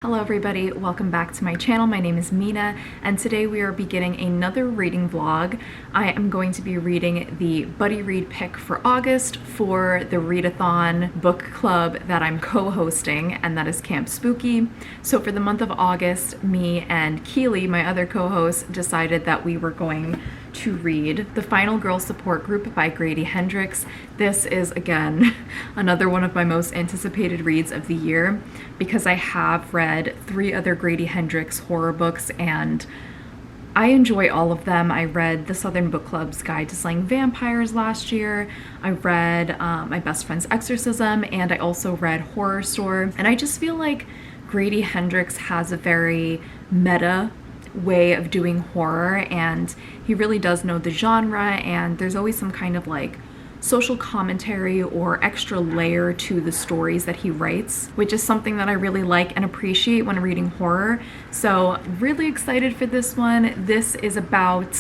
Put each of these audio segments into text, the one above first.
Hello everybody, welcome back to my channel. My name is Mina and today we are beginning another reading vlog. I am going to be reading the buddy read pick for August for the readathon book club that I'm co-hosting, and that is Camp Spooky. So for the month of August, me and Keely, my other co-host, decided that we were going to read The Final Girl Support Group by Grady Hendrix. This is, again, another one of my most anticipated reads of the year because I have read 3 other Grady Hendrix horror books and I enjoy all of them. I read the Southern Book Club's Guide to Slaying Vampires last year. I read My Best Friend's Exorcism, and I also read Horror Store. And I just feel like Grady Hendrix has a very meta way of doing horror, and he really does know the genre, and there's always some kind of like social commentary or extra layer to the stories that he writes, which is something that I really like and appreciate when reading horror. So really excited for this one. This is about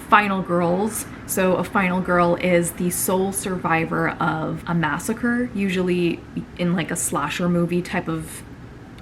final girls. So a final girl is the sole survivor of a massacre, usually in like a slasher movie type of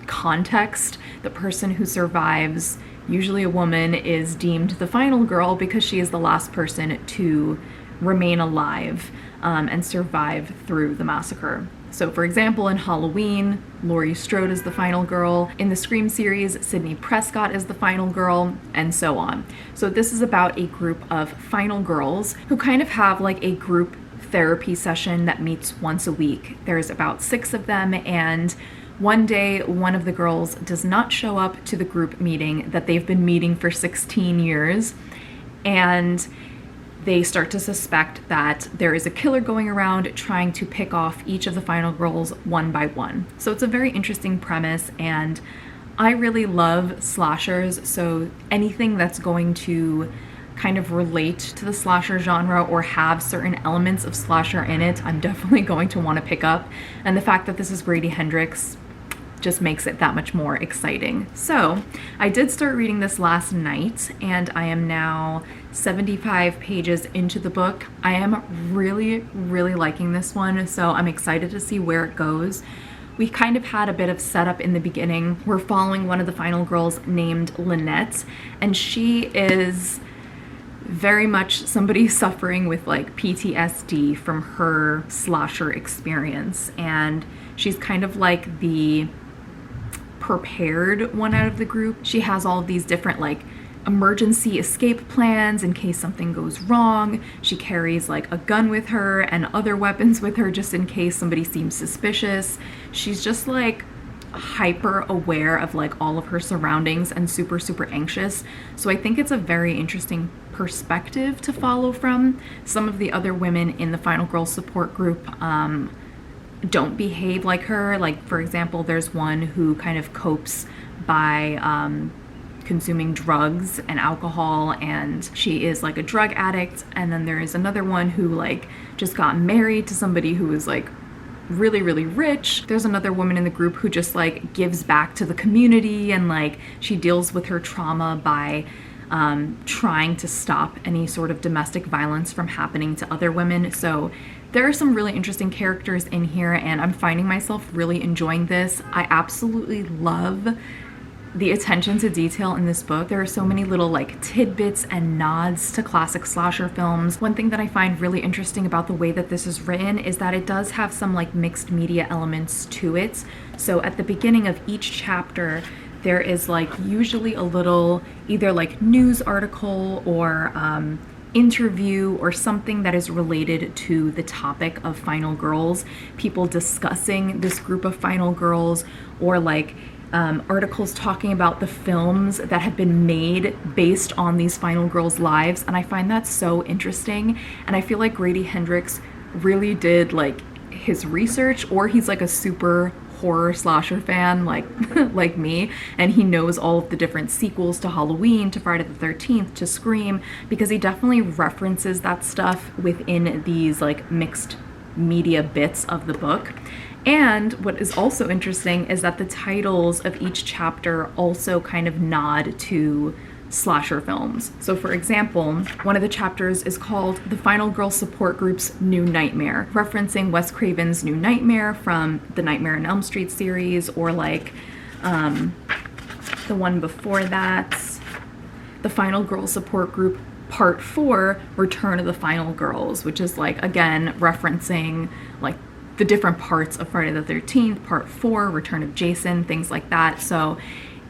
context. The person who survives, usually a woman, is deemed the final girl because she is the last person to remain alive and survive through the massacre. So for example, in Halloween, Laurie Strode is the final girl. In the Scream series, Sidney Prescott is the final girl, and so on. So this is about a group of final girls who kind of have like a group therapy session that meets once a week. There's about 6 of them, and one day, one of the girls does not show up to the group meeting that they've been meeting for 16 years, and they start to suspect that there is a killer going around trying to pick off each of the final girls one by one. So it's a very interesting premise, and I really love slashers, so anything that's going to kind of relate to the slasher genre or have certain elements of slasher in it, I'm definitely going to want to pick up. And the fact that this is Grady Hendrix just makes it that much more exciting. So I did start reading this last night, and I am now 75 pages into the book. I am really liking this one, so I'm excited to see where it goes. We kind of had a bit of setup in the beginning. We're following one of the final girls named Lynette, and she is very much somebody suffering with like PTSD from her slasher experience, and she's kind of like the prepared one out of the group. She has all of these different like emergency escape plans in case something goes wrong. She carries like a gun with her and other weapons with her just in case somebody seems suspicious. She's just like hyper aware of like all of her surroundings and super anxious. So I think it's a very interesting perspective to follow from. Some of the other women in the Final Girl support group don't behave like her. Like for example, there's one who kind of copes by consuming drugs and alcohol, and she is like a drug addict. And then there is another one who like just got married to somebody who is like really rich. There's another woman in the group who just like gives back to the community, and like she deals with her trauma by trying to stop any sort of domestic violence from happening to other women. So there are some really interesting characters in here, and I'm finding myself really enjoying this. I absolutely love the attention to detail in this book. There are so many little like tidbits and nods to classic slasher films. One thing that I find really interesting about the way that this is written is that it does have some like mixed media elements to it. So at the beginning of each chapter, there is like usually a little either like news article or interview or something that is related to the topic of final girls, people discussing this group of final girls, or like articles talking about the films that have been made based on these final girls' lives. And I find that so interesting, and I feel like Grady Hendrix really did like his research, or he's like a super horror slasher fan like like me, and he knows all of the different sequels to Halloween, to Friday the 13th, to Scream, because he definitely references that stuff within these like mixed media bits of the book. And what is also interesting is that the titles of each chapter also kind of nod to slasher films. So for example, one of the chapters is called The Final Girl Support Group's New Nightmare, referencing Wes Craven's New Nightmare from the Nightmare on Elm Street series, or like The one before that, The Final Girl Support Group Part 4, Return of the Final Girls, which is like, again, referencing like the different parts of Friday the 13th, Part 4, Return of Jason, things like that. So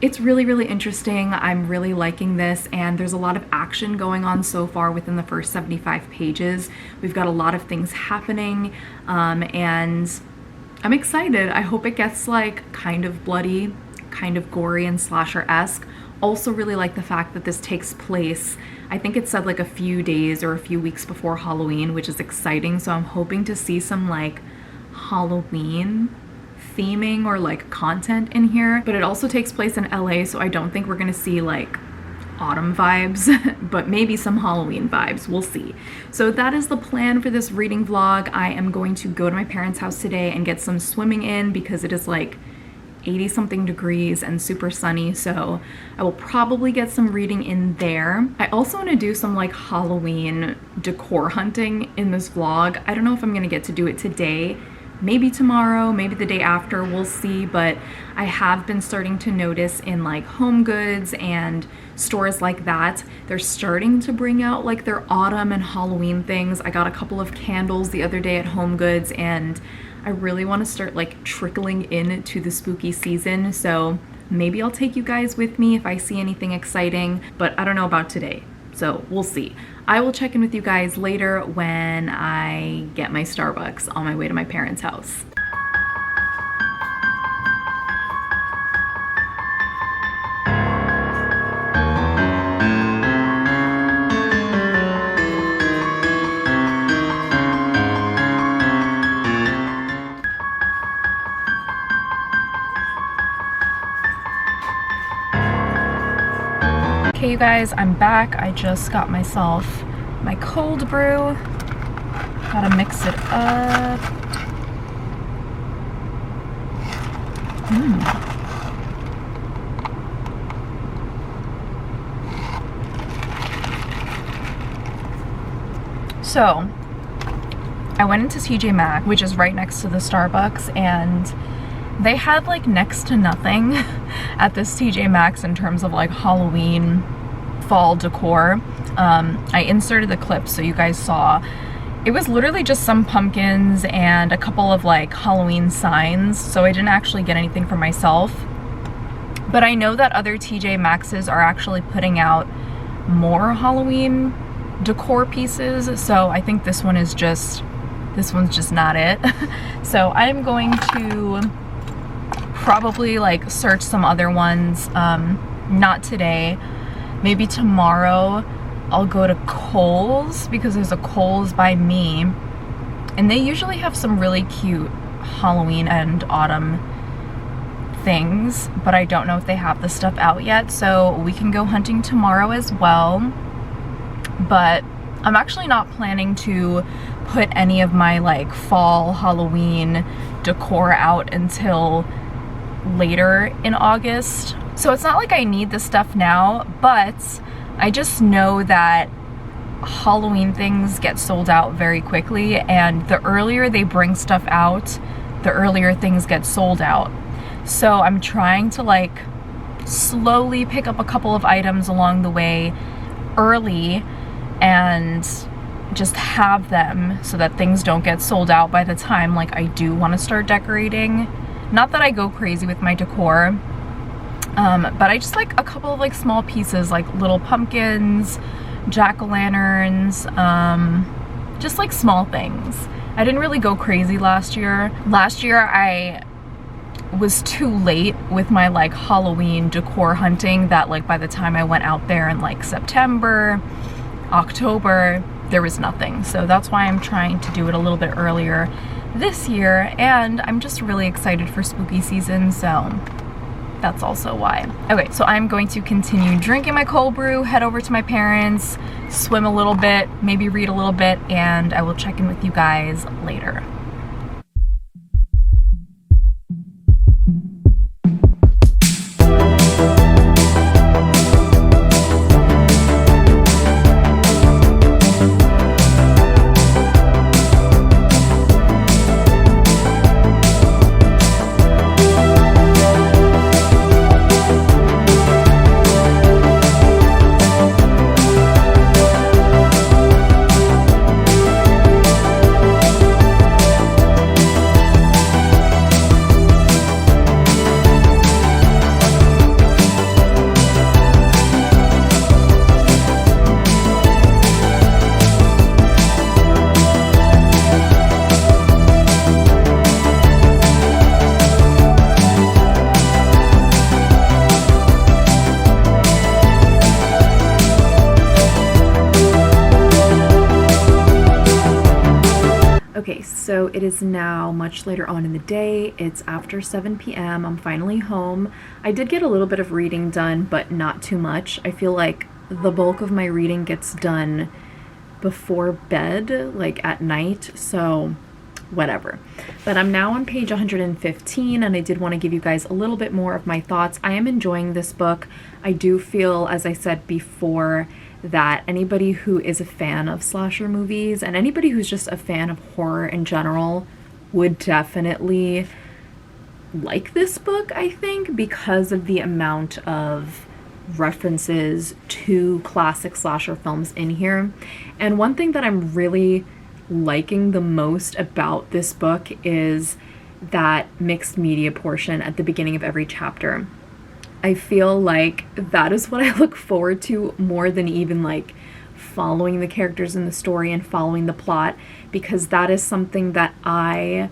it's really, really interesting. I'm really liking this, and there's a lot of action going on so far within the first 75 pages. We've got a lot of things happening, and I'm excited. I hope it gets like kind of bloody, kind of gory and slasher-esque. Also really like the fact that this takes place, I think it said like a few days or a few weeks before Halloween, which is exciting. So I'm hoping to see some like Halloween theming or like content in here. But it also takes place in LA, so I don't think we're gonna see like autumn vibes, but maybe some Halloween vibes, we'll see. So that is the plan for this reading vlog. I am going to go to my parents' house today and get some swimming in because it is like 80 something degrees and super sunny, so I will probably get some reading in there. I also want to do some like Halloween decor hunting in this vlog. I don't know if I'm gonna get to do it today, maybe tomorrow, maybe the day after, we'll see, but I have been starting to notice in like Home Goods and stores like that, they're starting to bring out like their autumn and Halloween things. I got a couple of candles the other day at Home Goods, and I really want to start like trickling into the spooky season, so maybe I'll take you guys with me if I see anything exciting, but I don't know about today, so we'll see. I will check in with you guys later when I get my Starbucks on my way to my parents' house. Okay, you guys, I'm back. I just got myself my cold brew. Gotta mix it up. So, I went into TJ Maxx, which is right next to the Starbucks, and they had like next to nothing at this TJ Maxx in terms of like Halloween fall decor. I inserted the clip so you guys saw. It was literally just some pumpkins and a couple of like Halloween signs, so I didn't actually get anything for myself. But I know that other TJ Maxxes are actually putting out more Halloween decor pieces, so I think this one's just not it. So I'm going to probably like search some other ones, not today, maybe tomorrow. I'll go to Kohl's because there's a Kohl's by me, and they usually have some really cute Halloween and autumn things, but I don't know if they have the stuff out yet, so we can go hunting tomorrow as well. But I'm actually not planning to put any of my like fall Halloween decor out until later in August. So it's not like I need the stuff now, but I just know that Halloween things get sold out very quickly, and the earlier they bring stuff out, the earlier things get sold out. So I'm trying to like slowly pick up a couple of items along the way early and just have them so that things don't get sold out by the time like I do want to start decorating. Not that I go crazy with my decor, but I just like a couple of like small pieces, like little pumpkins, jack-o'-lanterns, just like small things. I didn't really go crazy last year. Last year I was too late with my like Halloween decor hunting that like by the time I went out there in like September, October, there was nothing. So that's why I'm trying to do it a little bit earlier this year, and I'm just really excited for spooky season, so that's also why. Okay, so I'm going to continue drinking my cold brew, head over to my parents, swim a little bit, maybe read a little bit, and I will check in with you guys later. So it is now much later on in the day. It's after 7 p.m. I'm finally home. I did get a little bit of reading done, but not too much. I feel like the bulk of my reading gets done before bed, like at night, so whatever. But I'm now on page 115, and I did want to give you guys a little bit more of my thoughts. I am enjoying this book. I do feel, as I said before, that anybody who is a fan of slasher movies and anybody who's just a fan of horror in general would definitely like this book, I think, because of the amount of references to classic slasher films in here. And one thing that I'm really liking the most about this book is that mixed media portion at the beginning of every chapter. I feel like that is what I look forward to more than even like following the characters in the story and following the plot, because that is something that I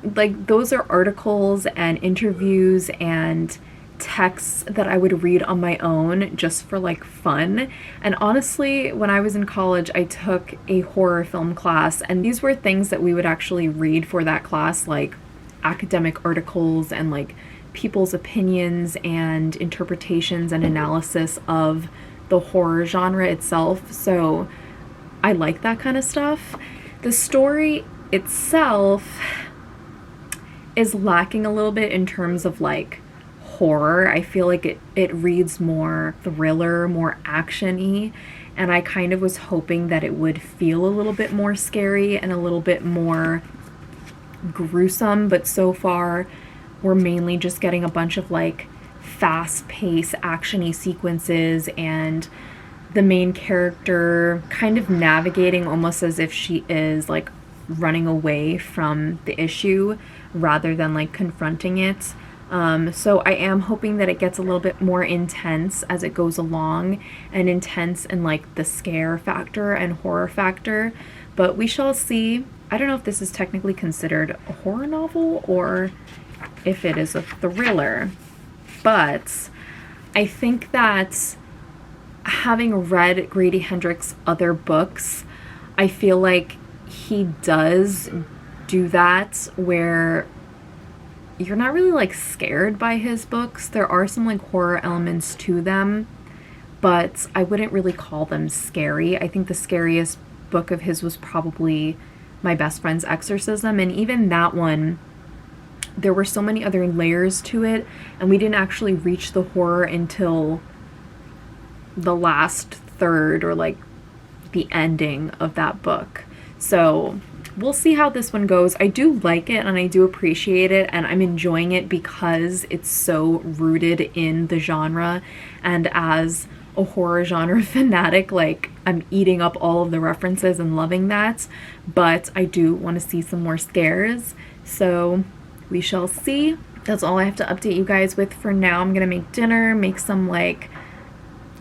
like. Those are articles and interviews and texts that I would read on my own just for like fun. And honestly, when I was in college, I took a horror film class, and these were things that we would actually read for that class, like academic articles and like people's opinions and interpretations and analysis of the horror genre itself. So I like that kind of stuff. The story itself is lacking a little bit in terms of like horror. I feel like it reads more thriller, more action-y, and I kind of was hoping that it would feel a little bit more scary and a little bit more gruesome, but so far we're mainly just getting a bunch of like fast-paced action-y sequences and the main character kind of navigating almost as if she is like running away from the issue rather than like confronting it. So I am hoping that it gets a little bit more intense as it goes along, and intense in like the scare factor and horror factor, but we shall see. I don't know if this is technically considered a horror novel or if it is a thriller, but I think that having read Grady Hendrix' other books, I feel like he does do that where you're not really like scared by his books. There are some like horror elements to them, but I wouldn't really call them scary. I think the scariest book of his was probably My Best Friend's Exorcism, and even that one, there were so many other layers to it, and we didn't actually reach the horror until the last third or like the ending of that book. So we'll see how this one goes. I do like it and I do appreciate it, and I'm enjoying it because it's so rooted in the genre, and as a horror genre fanatic, like I'm eating up all of the references and loving that, but I do want to see some more scares, so we shall see. That's all I have to update you guys with for now. I'm gonna make dinner, make some like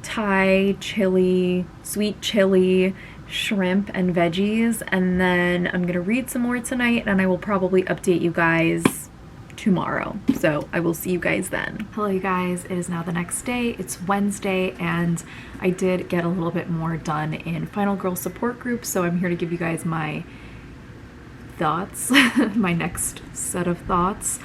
Thai chili, sweet chili, shrimp and veggies, and then I'm gonna read some more tonight, and I will probably update you guys tomorrow. So I will see you guys then. Hello you guys, it is now the next day. It's Wednesday, and I did get a little bit more done in Final Girl support group, so I'm here to give you guys my thoughts, my next set of thoughts.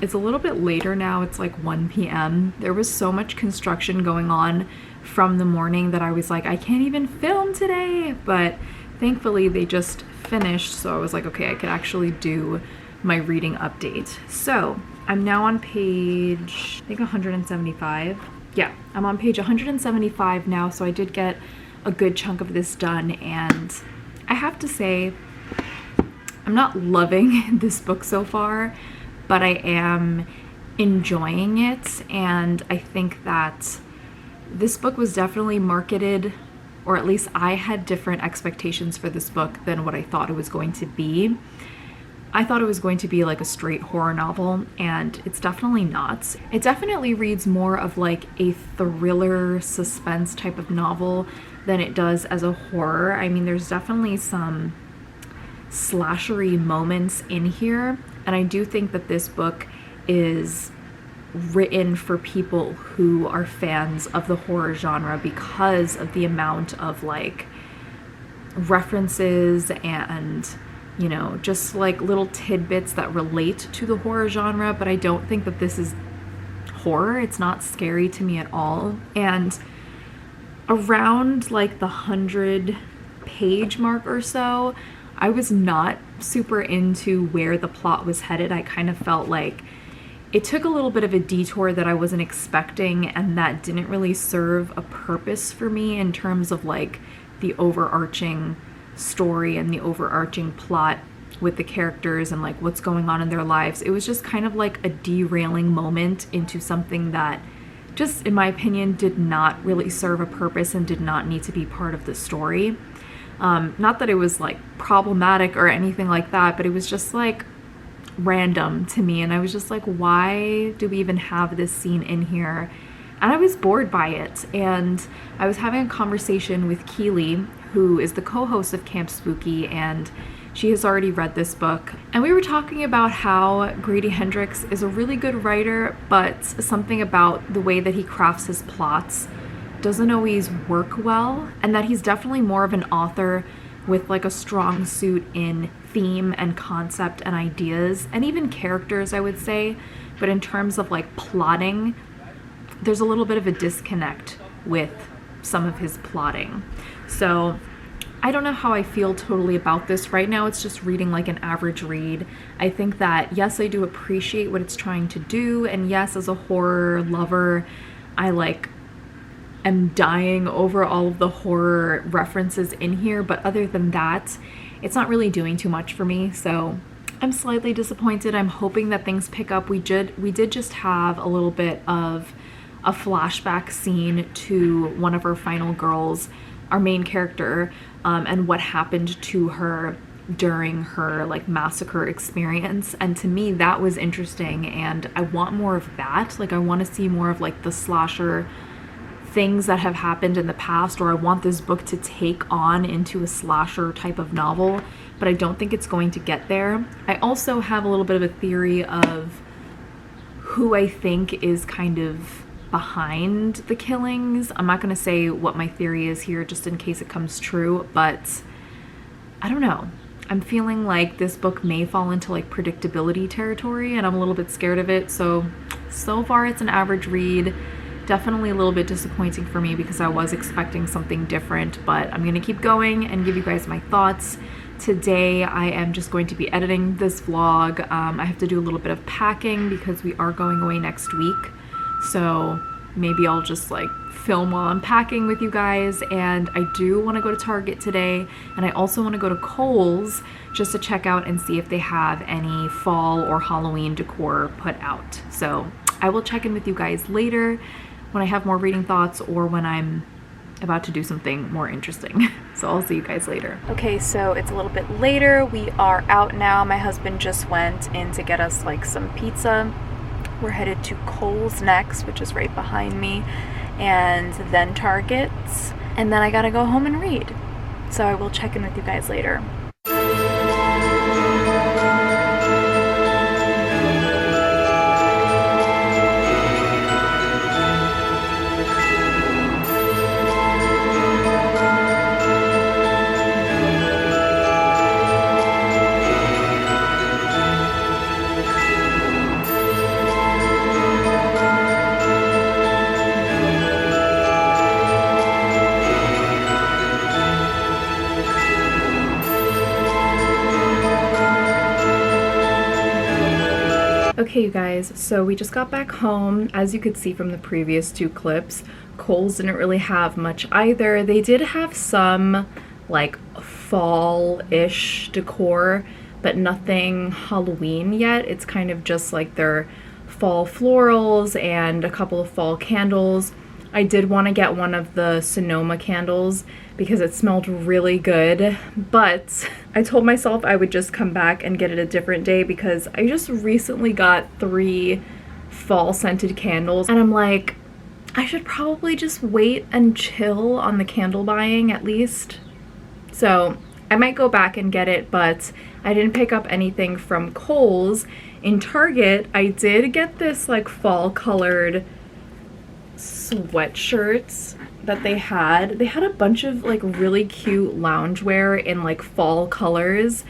It's a little bit later now, it's like 1 p.m. There was so much construction going on from the morning that I was like, I can't even film today, but thankfully they just finished, so I was like, okay, I could actually do my reading update. So I'm now on page, I think 175. Yeah, I'm on page 175 now, so I did get a good chunk of this done, and I have to say, I'm not loving this book so far, but I am enjoying it, and I think that this book was definitely marketed, or at least I had different expectations for this book than what I thought it was going to be. I thought it was going to be like a straight horror novel, and it's definitely not. It definitely reads more of like a thriller suspense type of novel than it does as a horror. I mean, there's definitely some slashery moments in here, and I do think that this book is written for people who are fans of the horror genre because of the amount of like references and you know, just like little tidbits that relate to the horror genre, but I don't think that this is horror. It's not scary to me at all. And around like the 100-page mark or so, I was not super into where the plot was headed. I kind of felt like it took a little bit of a detour that I wasn't expecting, and that didn't really serve a purpose for me in terms of like the overarching story and the overarching plot with the characters and like what's going on in their lives. It was just kind of like a derailing moment into something that just, in my opinion, did not really serve a purpose and did not need to be part of the story. Not that it was like problematic or anything like that, but it was just like random to me, and I was just like, why do we even have this scene in here? And I was bored by it. And I was having a conversation with Keely, who is the co-host of Camp Spooky, and she has already read this book. And we were talking about how Grady Hendrix is a really good writer, but something about the way that he crafts his plots doesn't always work well, and that he's definitely more of an author with like a strong suit in theme and concept and ideas and even characters, I would say. But in terms of like plotting, there's a little bit of a disconnect with some of his plotting. So I don't know how I feel totally about this. Right now it's just reading like an average read. I think that, yes, I do appreciate what it's trying to do, and yes, as a horror lover, I like am dying over all of the horror references in here, but other than that, it's not really doing too much for me. So I'm slightly disappointed. I'm hoping that things pick up. We did just have a little bit of a flashback scene to one of our final girls, our main character, and what happened to her during her like massacre experience. And to me, that was interesting, and I want more of that. Like, I want to see more of like the slasher things that have happened in the past, or I want this book to take on into a slasher type of novel, but I don't think it's going to get there. I also have a little bit of a theory of who I think is kind of behind the killings. I'm not going to say what my theory is here just in case it comes true, but I don't know. I'm feeling like this book may fall into like predictability territory, and I'm a little bit scared of it. So far it's an average read. Definitely a little bit disappointing for me because I was expecting something different, but I'm gonna keep going and give you guys my thoughts. Today I am just going to be editing this vlog. I have to do a little bit of packing because we are going away next week, so maybe I'll just like film while I'm packing with you guys. And I do want to go to Target today, and I also want to go to Kohl's just to check out and see if they have any fall or Halloween decor put out. So I will check in with you guys later when I have more reading thoughts or when I'm about to do something more interesting. So I'll see you guys later. Okay, so it's a little bit later. We are out now. My husband just went in to get us like some pizza. We're headed to Kohl's next, which is right behind me, and then Target's, and then I gotta go home and read. So I will check in with you guys later. Okay, you guys, so we just got back home. As you could see from the previous two clips, Kohl's didn't really have much either. They did have some like fall-ish decor, but nothing Halloween yet. It's kind of just like their fall florals and a couple of fall candles. I did want to get one of the Sonoma candles because it smelled really good, but I told myself I would just come back and get it a different day because I just recently got 3 fall scented candles, and I'm like, I should probably just wait and chill on the candle buying at least. So I might go back and get it, but I didn't pick up anything from Kohl's. In Target, I did get this like fall colored sweatshirts that they had. They had a bunch of like really cute loungewear in like fall colors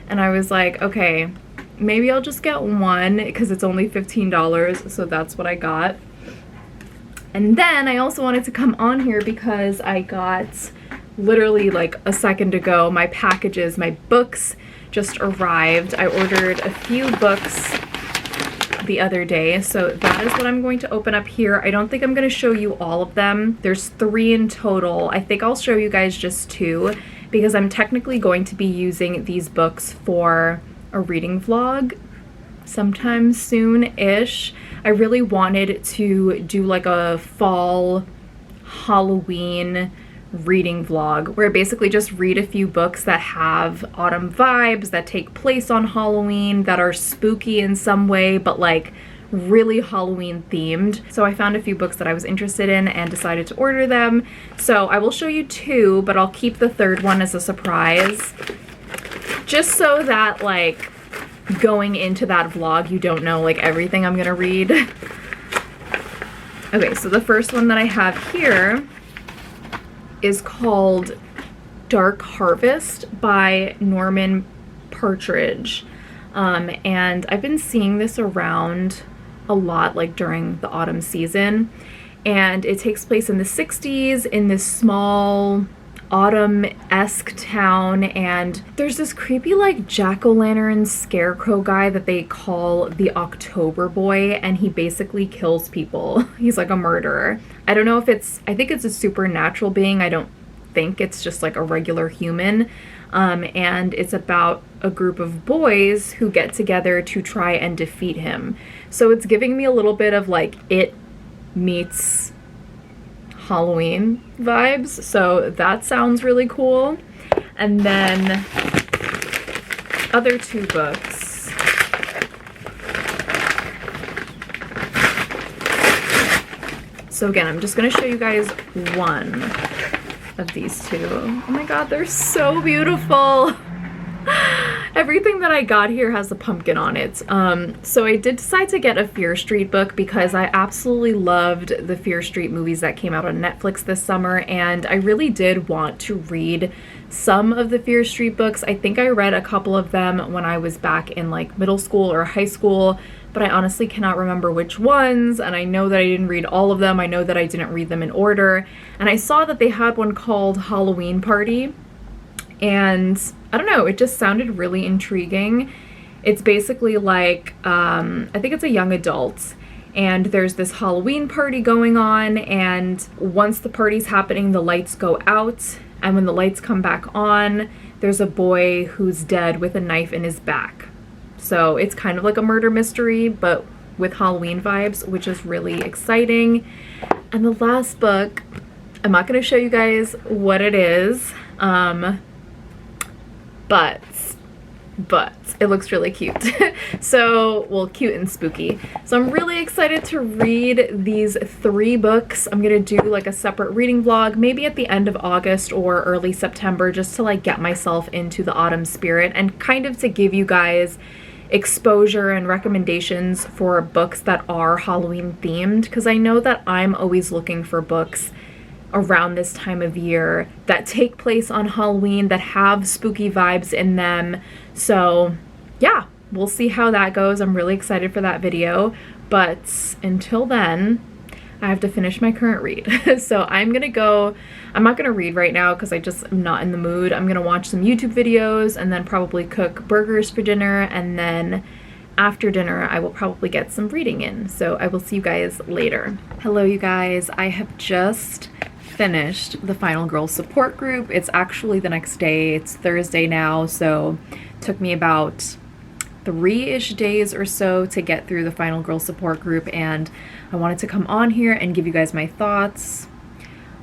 and I was like, okay, maybe I'll just get one because it's only $15, so that's what I got. And then I also wanted to come on here because I got, literally like a second ago, my packages, my books just arrived. I ordered a few books the other day, so that is what I'm going to open up here. I don't think I'm going to show you all of them. There's 3 in total. I think I'll show you guys just 2 because I'm technically going to be using these books for a reading vlog sometime soon-ish. I really wanted to do like a fall Halloween reading vlog where I basically just read a few books that have autumn vibes, that take place on Halloween, that are spooky in some way, but like really Halloween themed. So I found a few books that I was interested in and decided to order them. So I will show you 2, but I'll keep the 3rd one as a surprise, just so that like going into that vlog you don't know like everything I'm gonna read. Okay, so the first one that I have here is called Dark Harvest by Norman Partridge. And I've been seeing this around a lot like during the autumn season, and it takes place in the 60s in this small autumn-esque town, and there's this creepy like jack-o'-lantern scarecrow guy that they call the October Boy, and he basically kills people. He's like a murderer. I don't know if I think it's a supernatural being. I don't think it's just like a regular human. And it's about a group of boys who get together to try and defeat him. So it's giving me a little bit of like It meets Halloween vibes, so that sounds really cool. And then other 2 books. So again, I'm just gonna show you guys one of these 2. Oh my god, they're so beautiful. Everything that I got here has a pumpkin on it. So I did decide to get a Fear Street book because I absolutely loved the Fear Street movies that came out on Netflix this summer, and I really did want to read some of the Fear Street books. I think I read a couple of them when I was back in like middle school or high school, but I honestly cannot remember which ones, and I know that I didn't read all of them. I know that I didn't read them in order, and I saw that they had one called Halloween Party, and I don't know, it just sounded really intriguing. It's basically like, I think it's a young adult, and there's this Halloween party going on, and once the party's happening, the lights go out, and when the lights come back on, there's a boy who's dead with a knife in his back. So it's kind of like a murder mystery, but with Halloween vibes, which is really exciting. And the last book, I'm not going to show you guys what it is, but it looks really cute. So, well, cute and spooky. So I'm really excited to read these 3 books. I'm gonna do like a separate reading vlog, maybe at the end of August or early September, just to like get myself into the autumn spirit and kind of to give you guys exposure and recommendations for books that are Halloween themed, because I know that I'm always looking for books around this time of year that take place on Halloween, that have spooky vibes in them. So yeah, we'll see how that goes. I'm really excited for that video, but until then I have to finish my current read. So I'm not gonna read right now because I just am not in the mood. I'm gonna watch some YouTube videos and then probably cook burgers for dinner, and then after dinner I will probably get some reading in. So I will see you guys later. Hello you guys, I have just finished the Final Girl support group. It's actually the next day. It's Thursday now, so it took me about 3-ish days or so to get through the Final Girl support group, and I wanted to come on here and give you guys my thoughts.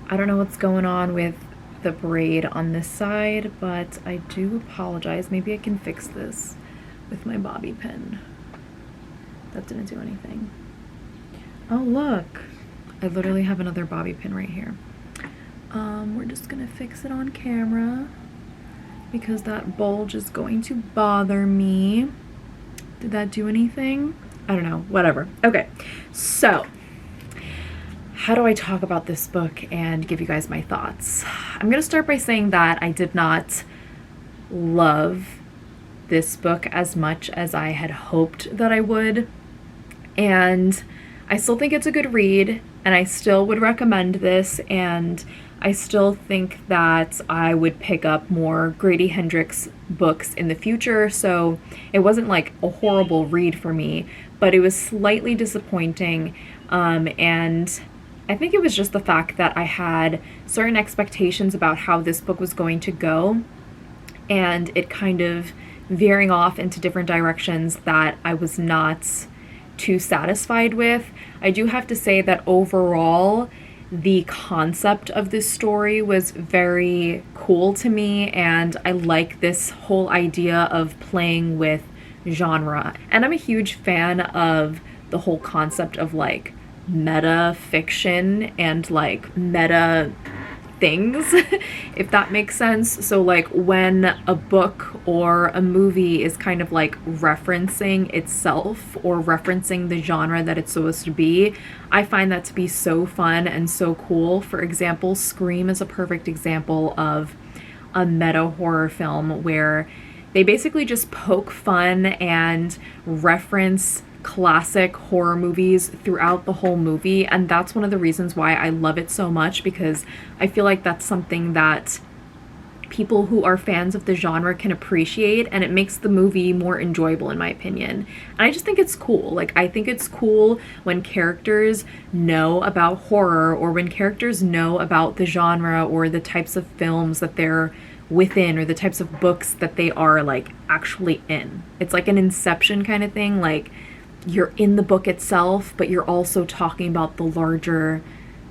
I don't know what's going on with the braid on this side, but I do apologize. Maybe I can fix this with my bobby pin. That didn't do anything. Oh look, I literally have another bobby pin right here. We're just gonna fix it on camera because that bulge is going to bother me. Did that do anything? I don't know, whatever. Okay, so how do I talk about this book and give you guys my thoughts? I'm gonna start by saying that I did not love this book as much as I had hoped that I would. And I still think it's a good read, and I still would recommend this, and I still think that I would pick up more Grady Hendrix books in the future. So it wasn't like a horrible read for me, but it was slightly disappointing. And I think it was just the fact that I had certain expectations about how this book was going to go, and it kind of veering off into different directions that I was not too satisfied with. I do have to say that overall, the concept of this story was very cool to me, and I like this whole idea of playing with genre. And I'm a huge fan of the whole concept of like meta fiction and like meta things, if that makes sense. So like when a book or a movie is kind of like referencing itself or referencing the genre that it's supposed to be, I find that to be so fun and so cool. For example, Scream is a perfect example of a meta horror film where they basically just poke fun and reference classic horror movies throughout the whole movie, and that's one of the reasons why I love it so much, because I feel like that's something that people who are fans of the genre can appreciate, and it makes the movie more enjoyable in my opinion. And I just think it's cool. Like, I think it's cool when characters know about horror, or when characters know about the genre or the types of films that they're within, or the types of books that they are like actually in. It's like an Inception kind of thing. Like, you're in the book itself, but you're also talking about the larger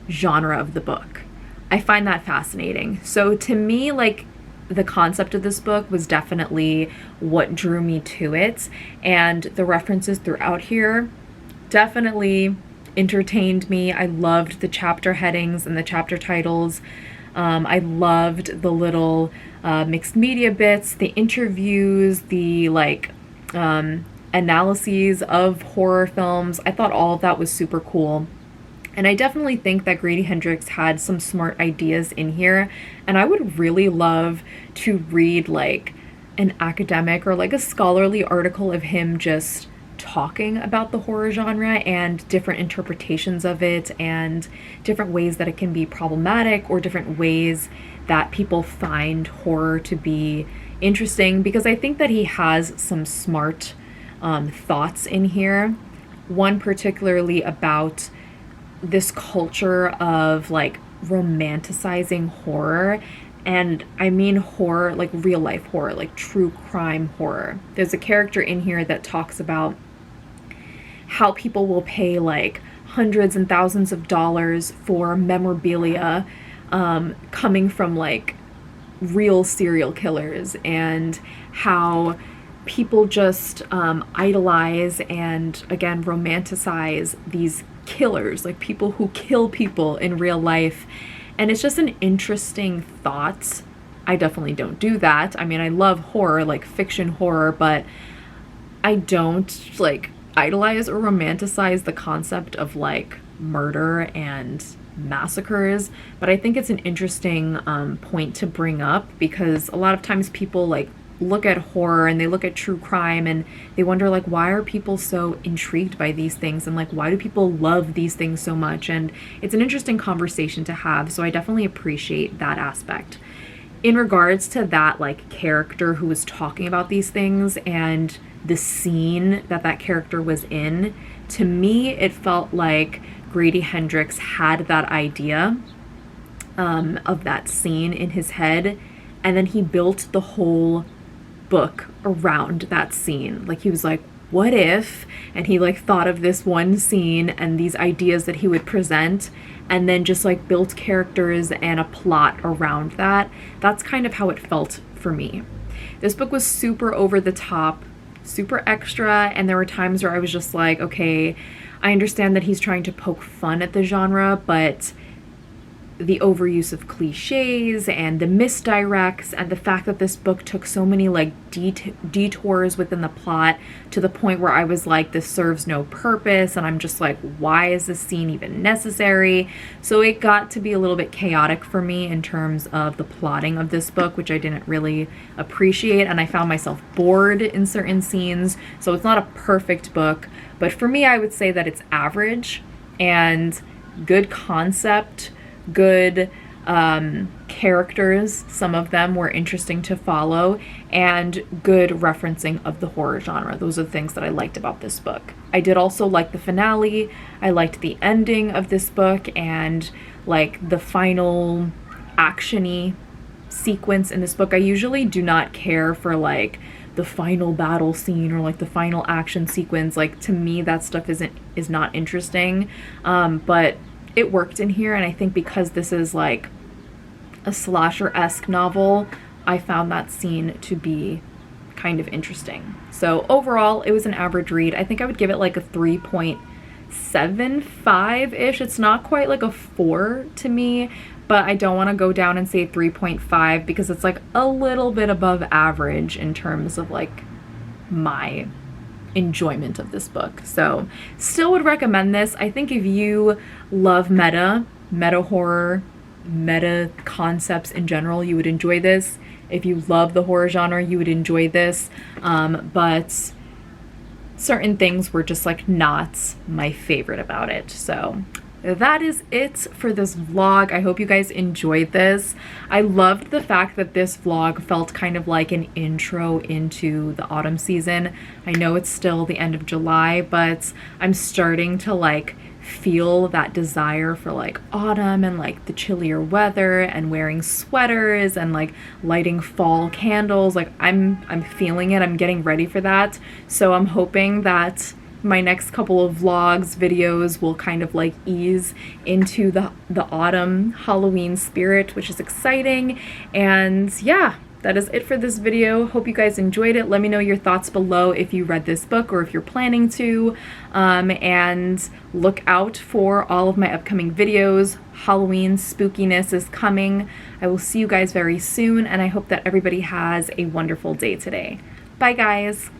genre of the book. I find that fascinating. So to me, like, the concept of this book was definitely what drew me to it, and the references throughout here definitely entertained me. I loved the chapter headings and the chapter titles. I loved the little mixed media bits, the interviews, the like analyses of horror films. I thought all of that was super cool. And I definitely think that Grady Hendrix had some smart ideas in here, and I would really love to read like an academic or like a scholarly article of him just talking about the horror genre and different interpretations of it, and different ways that it can be problematic, or different ways that people find horror to be interesting, because I think that he has some smart thoughts in here. One particularly about this culture of like romanticizing horror, and I mean horror, like real life horror, like true crime horror. There's a character in here that talks about how people will pay like hundreds and thousands of dollars for memorabilia coming from like real serial killers, and how people just idolize and again romanticize these killers, like people who kill people in real life. And it's just an interesting thought. I definitely don't do that. I mean, I love horror, like fiction horror, but I don't like idolize or romanticize the concept of like murder and massacres. But I think it's an interesting point to bring up, because a lot of times people like look at horror and they look at true crime and they wonder like, why are people so intrigued by these things, and like why do people love these things so much? And it's an interesting conversation to have, so I definitely appreciate that aspect. In regards to that like character who was talking about these things and the scene that that character was in, to me it felt like Grady Hendrix had that idea of that scene in his head, and then he built the whole book around that scene. Like, he was like, what if, and he like thought of this one scene and these ideas that he would present, and then just like built characters and a plot around that. That's kind of how it felt for me. This book was super over the top, super extra, and there were times where I was just like, okay, I understand that he's trying to poke fun at the genre, but the overuse of cliches and the misdirects, and the fact that this book took so many like detours within the plot to the point where I was like, this serves no purpose, and I'm just like, why is this scene even necessary? So it got to be a little bit chaotic for me in terms of the plotting of this book, which I didn't really appreciate, and I found myself bored in certain scenes. So it's not a perfect book, but for me I would say that it's average, and good concept, good characters, some of them were interesting to follow, and good referencing of the horror genre. Those are the things that I liked about this book. I did also like the finale. I liked the ending of this book, and like the final action-y sequence in this book. I usually do not care for like the final battle scene or like the final action sequence. Like, to me that stuff is not interesting, but it worked in here, and I think because this is like a slasher-esque novel, I found that scene to be kind of interesting. So overall, it was an average read. I think I would give it like a 3.75-ish. It's not quite like a 4 to me, but I don't want to go down and say 3.5 because it's like a little bit above average in terms of like my enjoyment of this book. So still would recommend this. I think if you love meta horror, meta concepts in general, you would enjoy this. If you love the horror genre, you would enjoy this, but certain things were just like not my favorite about it. So that is it for this vlog. I hope you guys enjoyed this. I loved the fact that this vlog felt kind of like an intro into the autumn season. I know it's still the end of July, but I'm starting to like feel that desire for like autumn and like the chillier weather and wearing sweaters and like lighting fall candles. Like I'm feeling it. I'm getting ready for that. So I'm hoping that my next couple of vlogs, videos will kind of like ease into the autumn Halloween spirit, which is exciting. And yeah, that is it for this video. Hope you guys enjoyed it. Let me know your thoughts below if you read this book or if you're planning to. And look out for all of my upcoming videos. Halloween spookiness is coming. I will see you guys very soon, and I hope that everybody has a wonderful day today. Bye guys.